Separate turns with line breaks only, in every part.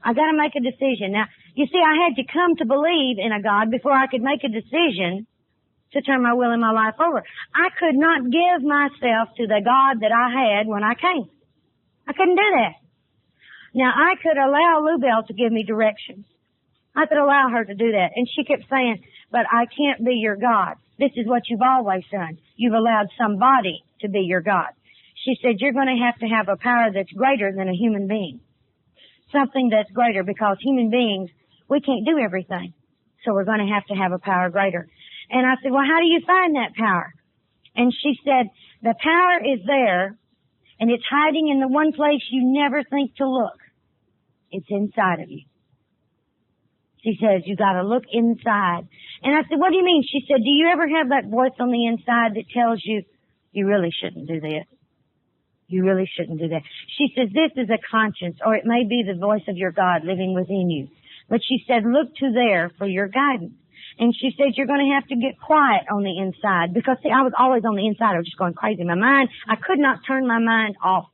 I got to make a decision. Now, you see, I had to come to believe in a God before I could make a decision to turn my will and my life over. I could not give myself to the God that I had when I came. I couldn't do that. Now, I could allow Lou Bell to give me directions. I could allow her to do that. And she kept saying, but I can't be your God. This is what you've always done. You've allowed somebody to be your God. She said, you're going to have a power that's greater than a human being. Something that's greater, because human beings, we can't do everything. So we're going to have a power greater. And I said, well, how do you find that power? And she said, the power is there, and it's hiding in the one place you never think to look. It's inside of you. She says, you got to look inside. And I said, what do you mean? She said, do you ever have that voice on the inside that tells you, you really shouldn't do this? You really shouldn't do that. She says, this is a conscience, or it may be the voice of your God living within you. But she said, look to there for your guidance. And she said, you're going to have to get quiet on the inside. Because, see, I was always on the inside. I was just going crazy. My mind, I could not turn my mind off.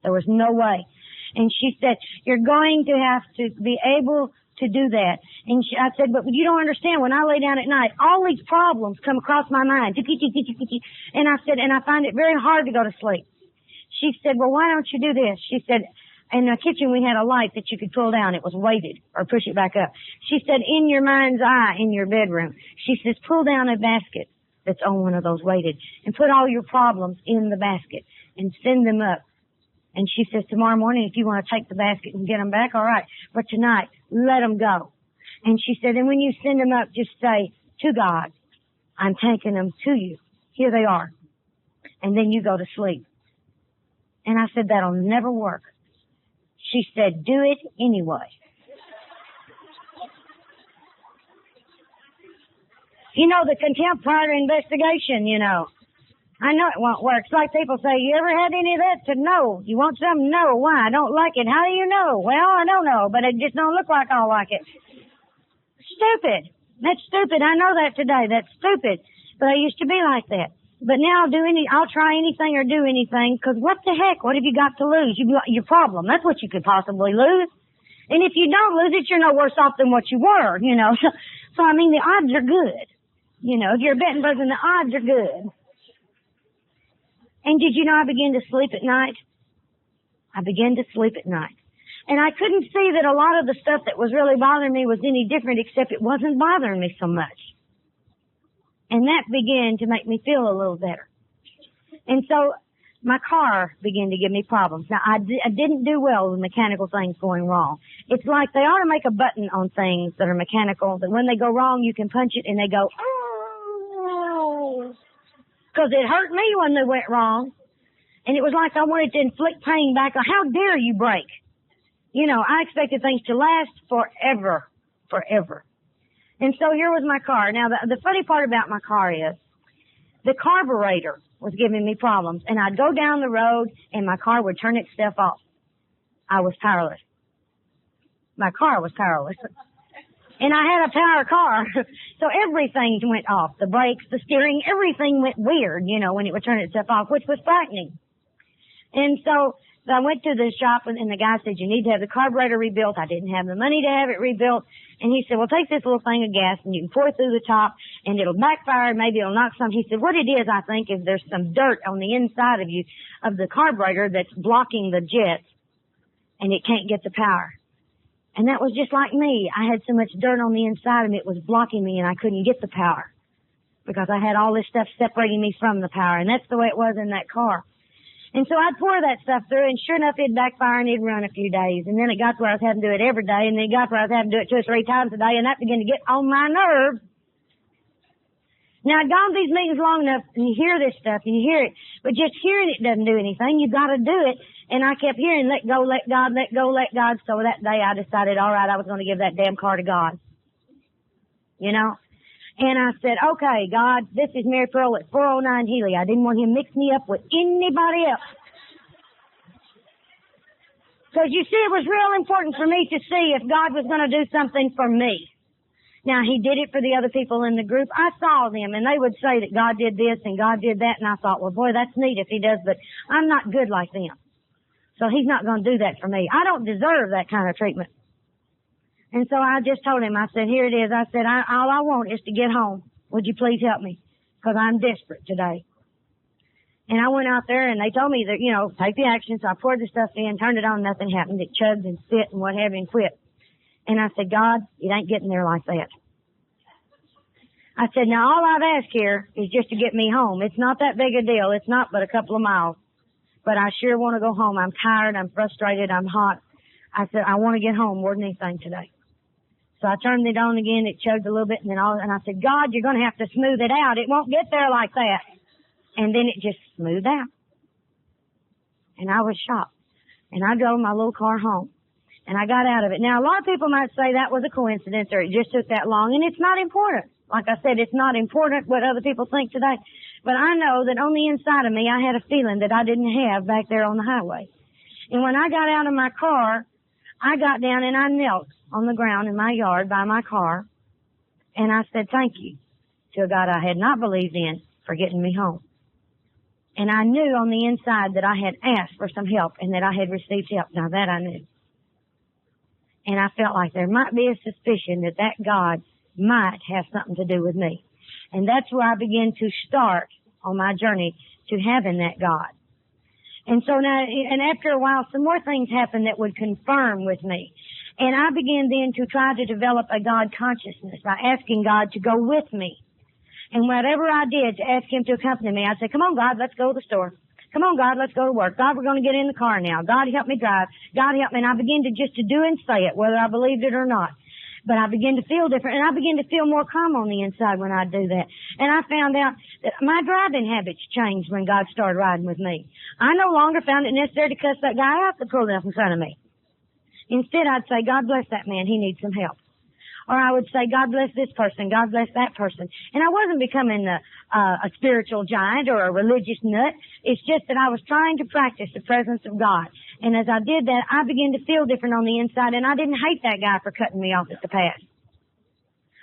There was no way. And she said, you're going to have to be able to do that. And I said, but you don't understand. When I lay down at night, all these problems come across my mind. And I said, and I find it very hard to go to sleep. She said, well, why don't you do this? She said, in the kitchen we had a light that you could pull down. It was weighted, or push it back up. She said, in your mind's eye, in your bedroom, she says, pull down a basket that's on one of those weighted and put all your problems in the basket and send them up. And she says, tomorrow morning, if you want to take the basket and get them back, all right. But tonight, let them go. And she said, and when you send them up, just say, to God, I'm taking them to you. Here they are. And then you go to sleep. And I said, that'll never work. She said, do it anyway. You know, the contempt prior to investigation, you know. I know it won't work. It's like people say, you ever had any of that? To know. You want something? No. Why? I don't like it. How do you know? Well, I don't know, but it just don't look like I'll like it. Stupid. That's stupid. I know that today. That's stupid. But I used to be like that. But now I'll try anything or do anything, because what the heck? What have you got to lose? Your problem. That's what you could possibly lose. And if you don't lose it, you're no worse off than what you were, you know. So I mean, the odds are good. You know, if you're a betting person, the odds are good. And did you know I began to sleep at night? I began to sleep at night. And I couldn't see that a lot of the stuff that was really bothering me was any different, except it wasn't bothering me so much. And that began to make me feel a little better. And so my car began to give me problems. Now, I didn't do well with mechanical things going wrong. It's like they ought to make a button on things that are mechanical, that when they go wrong, you can punch it and they go, oh. Because it hurt me when they went wrong. And it was like I wanted to inflict pain back. How dare you break? You know, I expected things to last forever. Forever. And so here was my car. Now, the funny part about my car is the carburetor was giving me problems. And I'd go down the road and my car would turn itself off. I was powerless. My car was powerless. And I had a power car. So everything went off. The brakes, the steering, everything went weird, you know, when it would turn itself off, which was frightening. And so I went to the shop and the guy said, you need to have the carburetor rebuilt. I didn't have the money to have it rebuilt. And he said, well, take this little thing of gas and you can pour it through the top and it'll backfire. Maybe it'll knock some. He said, what it is, I think, is there's some dirt on the inside of you, of the carburetor, that's blocking the jets and it can't get the power. And that was just like me. I had so much dirt on the inside of me, it was blocking me and I couldn't get the power because I had all this stuff separating me from the power. And that's the way it was in that car. And so I'd pour that stuff through, and sure enough, it'd backfire and it'd run a few days. And then it got to where I was having to do it every day, and then it got to where I was having to do it 2 or 3 times a day, and that began to get on my nerves. Now, I'd gone to these meetings long enough, and you hear this stuff, and you hear it, but just hearing it doesn't do anything. You've got to do it. And I kept hearing, let go, let God, let go, let God. So that day I decided, all right, I was going to give that damn car to God. You know? And I said, okay, God, this is Mary Pearl at 409 Healy. I didn't want him to mix me up with anybody else. Because you see, it was real important for me to see if God was going to do something for me. Now, he did it for the other people in the group. I saw them, and they would say that God did this and God did that. And I thought, well, boy, that's neat if he does, but I'm not good like them. So he's not going to do that for me. I don't deserve that kind of treatment. And so I just told him, I said, here it is. I said, all I want is to get home. Would you please help me? Because I'm desperate today. And I went out there and they told me that, you know, take the action. So I poured the stuff in, turned it on, nothing happened. It chugged and spit and what have you and quit. And I said, God, it ain't getting there like that. I said, now all I've asked here is just to get me home. It's not that big a deal. It's not but a couple of miles. But I sure want to go home. I'm tired. I'm frustrated. I'm hot. I said, I want to get home more than anything today. So I turned it on again. It chugged a little bit and I said, God, you're going to have to smooth it out. It won't get there like that. And then it just smoothed out. And I was shocked. And I drove my little car home. And I got out of it. Now, a lot of people might say that was a coincidence or it just took that long. And it's not important. Like I said, it's not important what other people think today. But I know that on the inside of me, I had a feeling that I didn't have back there on the highway. And when I got out of my car, I got down and I knelt on the ground in my yard by my car. And I said, thank you to a God I had not believed in for getting me home. And I knew on the inside that I had asked for some help and that I had received help. Now that I knew. And I felt like there might be a suspicion that that God might have something to do with me. And that's where I began to start on my journey to having that God. And so now, and after a while, some more things happened that would confirm with me. And I began then to try to develop a God consciousness by asking God to go with me. And whatever I did to ask Him to accompany me, I'd say, come on, God, let's go to the store. Come on, God, let's go to work. God, we're going to get in the car now. God, help me drive. God, help me. And I began to just to do and say it, whether I believed it or not. But I began to feel different, and I began to feel more calm on the inside when I do that. And I found out that my driving habits changed when God started riding with me. I no longer found it necessary to cuss that guy out that pulled up in front of me. Instead, I'd say, God bless that man. He needs some help. Or I would say, God bless this person. God bless that person. And I wasn't becoming a spiritual giant or a religious nut. It's just that I was trying to practice the presence of God. And as I did that, I began to feel different on the inside, and I didn't hate that guy for cutting me off at the pass.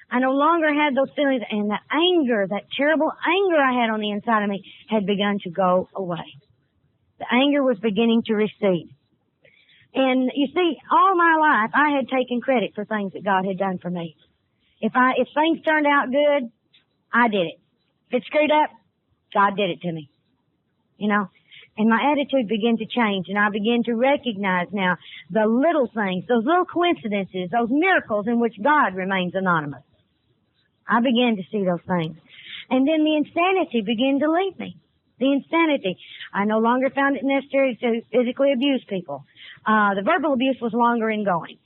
I no longer had those feelings, and the anger, that terrible anger I had on the inside of me had begun to go away. The anger was beginning to recede. And you see, all my life, I had taken credit for things that God had done for me. If things turned out good, I did it. If it screwed up, God did it to me. You know? And my attitude began to change, and I began to recognize now the little things, those little coincidences, those miracles in which God remains anonymous. I began to see those things. And then the insanity began to leave me. The insanity. I no longer found it necessary to physically abuse people. The verbal abuse was longer in going.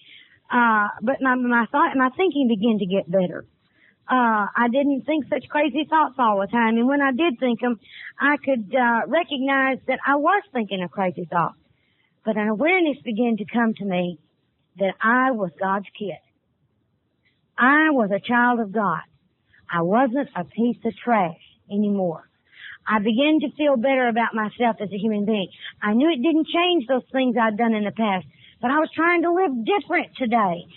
But my thinking began to get better. I didn't think such crazy thoughts all the time. And when I did think them, I could recognize that I was thinking a crazy thought. But an awareness began to come to me that I was God's kid. I was a child of God. I wasn't a piece of trash anymore. I began to feel better about myself as a human being. I knew it didn't change those things I'd done in the past, but I was trying to live different today.